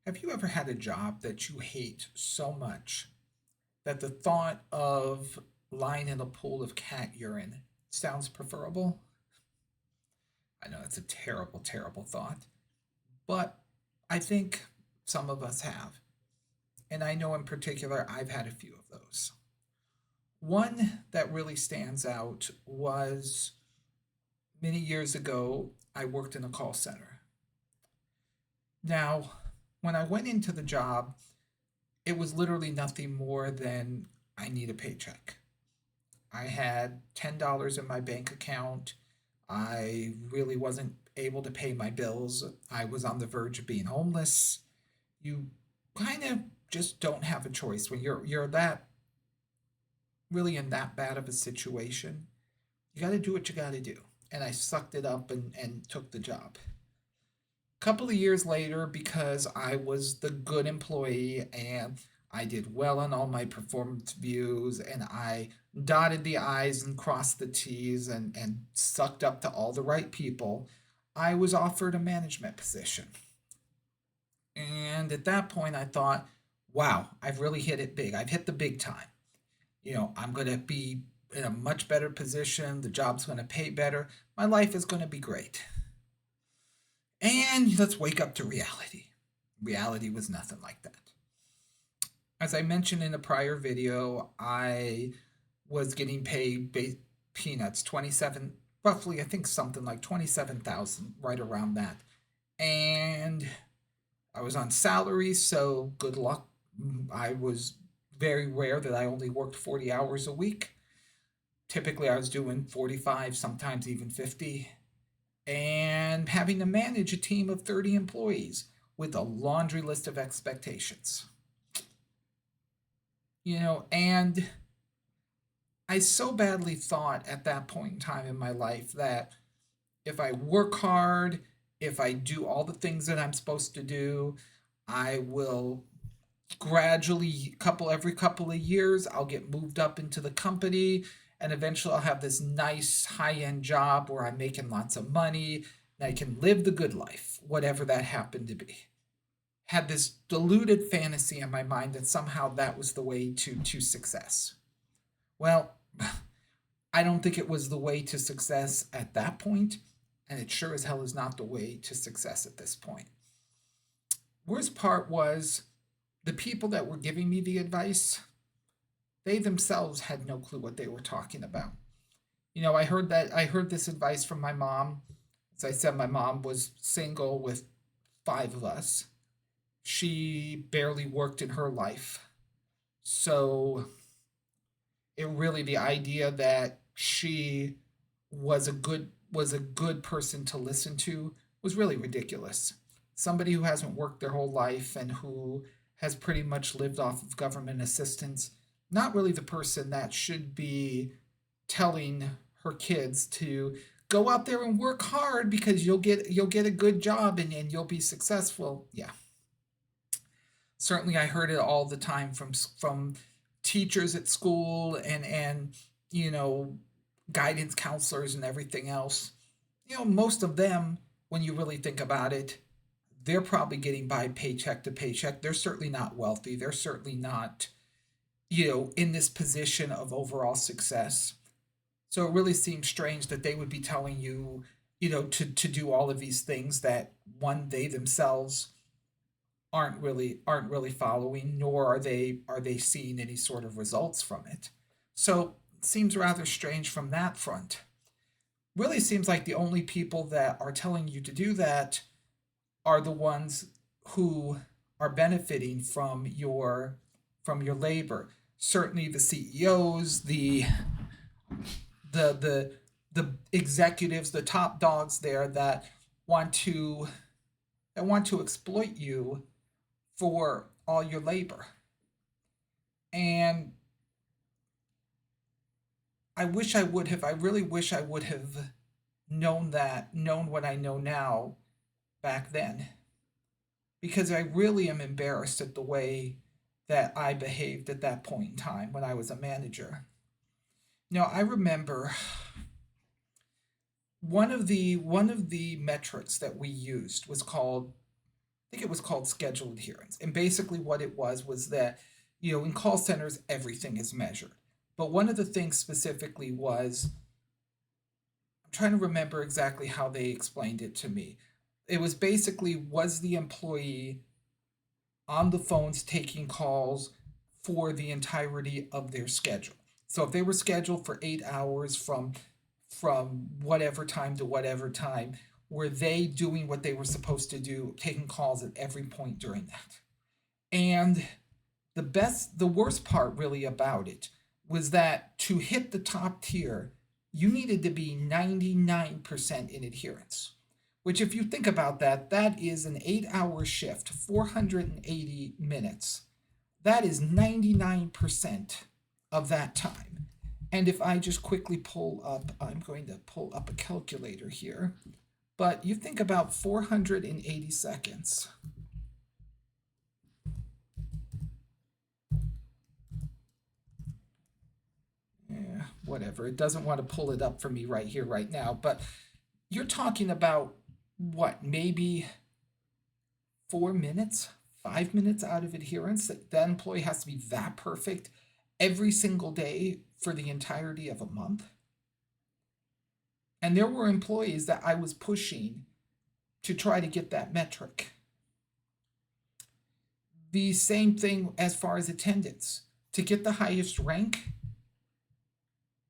Have you ever had a job that you hate so much that the thought of lying in a pool of cat urine sounds preferable? I know it's a terrible, terrible thought, but I think some of us have. And I know in particular I've had a few of those. One that really stands out was many years ago, I worked in a call center. Now, when I went into the job, it was literally nothing more than I need a paycheck. I had $10 in my bank account. I really wasn't able to pay my bills. I was on the verge of being homeless. You kind of just don't have a choice when you're that really in that bad of a situation. You got to do what you got to do. And I sucked it up and took the job. A couple of years later, because I was the good employee and I did well on all my performance views and I dotted the I's and crossed the T's and sucked up to all the right people, I was offered a management position. And at that point, I thought, wow, I've really hit it big. I've hit the big time. I'm going to be in a much better position. The job's going to pay better. My life is going to be great. And let's wake up to reality. Reality was nothing like that. As I mentioned in a prior video, I was getting paid peanuts, 27, roughly, I think something like 27,000, right around that. And I was on salary, so good luck. I was very rare that I only worked 40 hours a week. Typically, I was doing 45, sometimes even 50, and having to manage a team of 30 employees with a laundry list of expectations. And I so badly thought at that point in time in my life that if I work hard, if I do all the things that I'm supposed to do, I will gradually every couple of years I'll get moved up into the company and eventually I'll have this nice high-end job where I'm making lots of money and I can live the good life, whatever that happened to be. Had this deluded fantasy in my mind that somehow that was the way to success. Well, I don't think it was the way to success at that point, and it sure as hell is not the way to success at this point. Worst part was the people that were giving me the advice, they themselves had no clue what they were talking about. I heard this advice from my mom. As I said, my mom was single with five of us. She barely worked in her life. So it really the idea that she was a good person to listen to was really ridiculous. Somebody who hasn't worked their whole life and who has pretty much lived off of government assistance, not really the person that should be telling her kids to go out there and work hard because you'll get a good job and you'll be successful. Yeah, certainly I heard it all the time from teachers at school and you know guidance counselors and everything else. Most of them, when you really think about it, they're probably getting by paycheck to paycheck. They're certainly not wealthy. They're certainly not in this position of overall success. So it really seems strange that they would be telling you, to do all of these things that one they themselves aren't really following, nor are they seeing any sort of results from it. So it seems rather strange from that front. Really seems like the only people that are telling you to do that are the ones who are benefiting from your labor. Certainly the CEOs, the the executives, the top dogs there want to that want to exploit you for all your labor. And I really wish I would have known what I know now back then. Because I really am embarrassed at the way that I behaved at that point in time when I was a manager. I remember one of the metrics that we used was called think it was called schedule adherence. And basically, what it was that, in call centers, everything is measured. But one of the things specifically was, I'm trying to remember exactly how they explained it to me. It was basically, was the employee on the phones taking calls for the entirety of their schedule? So if they were scheduled for 8 hours from whatever time to whatever time, were they doing what they were supposed to do, taking calls at every point during that? And the worst part really about it was that to hit the top tier, you needed to be 99% in adherence. Which, if you think about that, that is an 8 hour shift, 480 minutes. That is 99% of that time. And if I just quickly I'm going to pull up a calculator here, but you think about 480 seconds. Yeah, whatever. It doesn't want to pull it up for me right here, right now. But you're talking about what, maybe 4 minutes, 5 minutes out of adherence? That employee has to be that perfect every single day for the entirety of a month. And there were employees that I was pushing to try to get that metric. The same thing as far as attendance. To get the highest rank,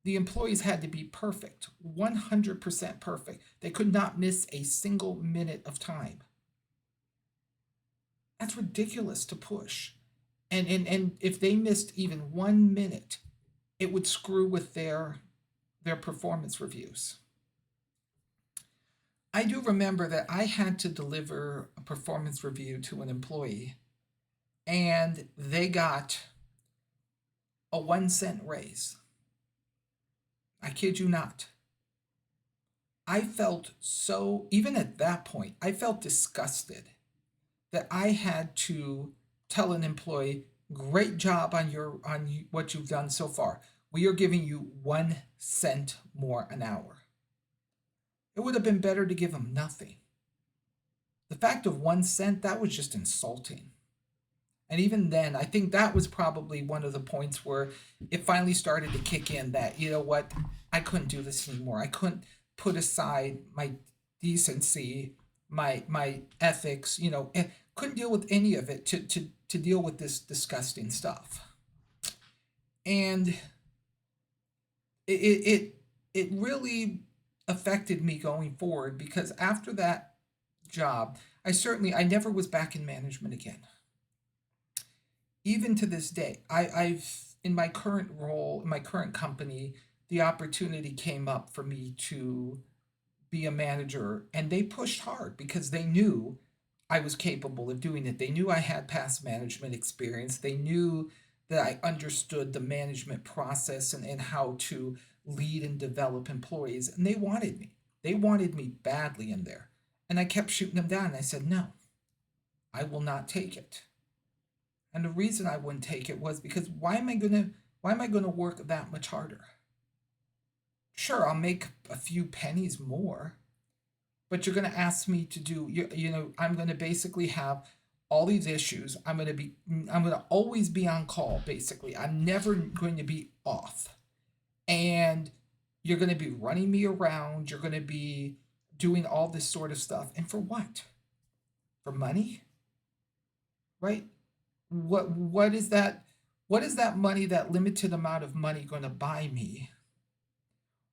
the employees had to be perfect, 100% perfect. They could not miss a single minute of time. That's ridiculous to push. And if they missed even 1 minute, it would screw with their performance reviews. I do remember that I had to deliver a performance review to an employee, and they got a 1 cent raise. I kid you not. I felt so, even at that point, I felt disgusted that I had to tell an employee, great job on what you've done so far. We are giving you 1 cent more an hour. It would have been better to give them nothing. The fact of 1 cent, that was just insulting. And even then, I think that was probably one of the points where it finally started to kick in that, you know what, I couldn't do this anymore. I couldn't put aside my decency, my ethics, couldn't deal with any of it to deal with this disgusting stuff. And it really affected me going forward, because after that job, I never was back in management again. Even to this day, I've in my current role, in my current company, the opportunity came up for me to be a manager, and they pushed hard because they knew I was capable of doing it. They knew I had past management experience. They knew that I understood the management process and how to lead and develop employees, and they wanted me. They wanted me badly in there. And I kept shooting them down. I said, no, I will not take it. And the reason I wouldn't take it was because why am I gonna work that much harder? Sure, I'll make a few pennies more, but you're gonna ask me to do I'm gonna basically have all these issues. I'm gonna always be on call, basically. I'm never going to be off. And you're gonna be running me around, you're gonna be doing all this sort of stuff. And for what? For money? Right? What is that money, that limited amount of money, going to buy me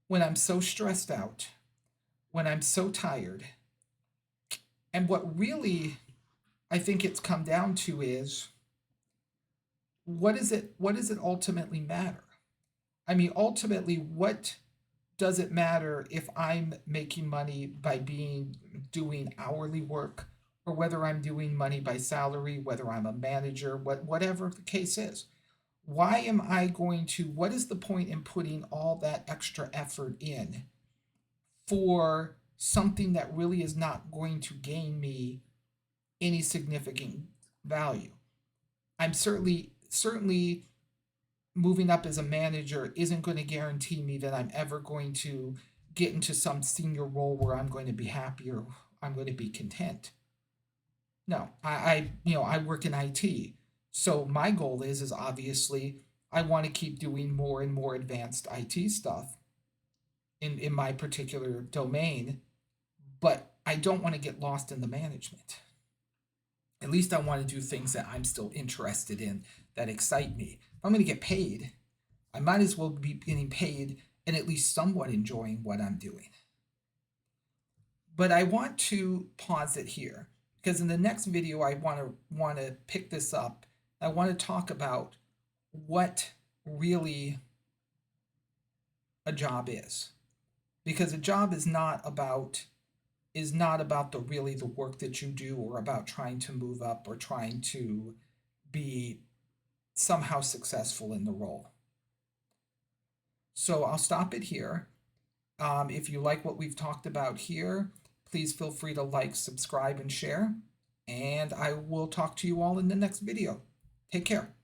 when I'm so stressed out, when I'm so tired? And what really I think it's come down to is, what does it ultimately matter? I mean, ultimately, what does it matter if I'm making money by doing hourly work, or whether I'm doing money by salary, whether I'm a manager, whatever the case is? Why am I going to, what is the point in putting all that extra effort in for something that really is not going to gain me any significant value? I'm certainly moving up as a manager isn't going to guarantee me that I'm ever going to get into some senior role where I'm going to be happy or I'm going to be content. No, I work in IT. So my goal is obviously I want to keep doing more and more advanced IT stuff in my particular domain, but I don't want to get lost in the management. At least I want to do things that I'm still interested in that excite me. If I'm going to get paid, I might as well be getting paid and at least somewhat enjoying what I'm doing. But I want to pause it here because in the next video I want to pick this up. I want to talk about what really a job is. Because a job is not about the work that you do or about trying to move up or trying to be somehow successful in the role. So I'll stop it here. If you like what we've talked about here, please feel free to like, subscribe, and share. And I will talk to you all in the next video. Take care.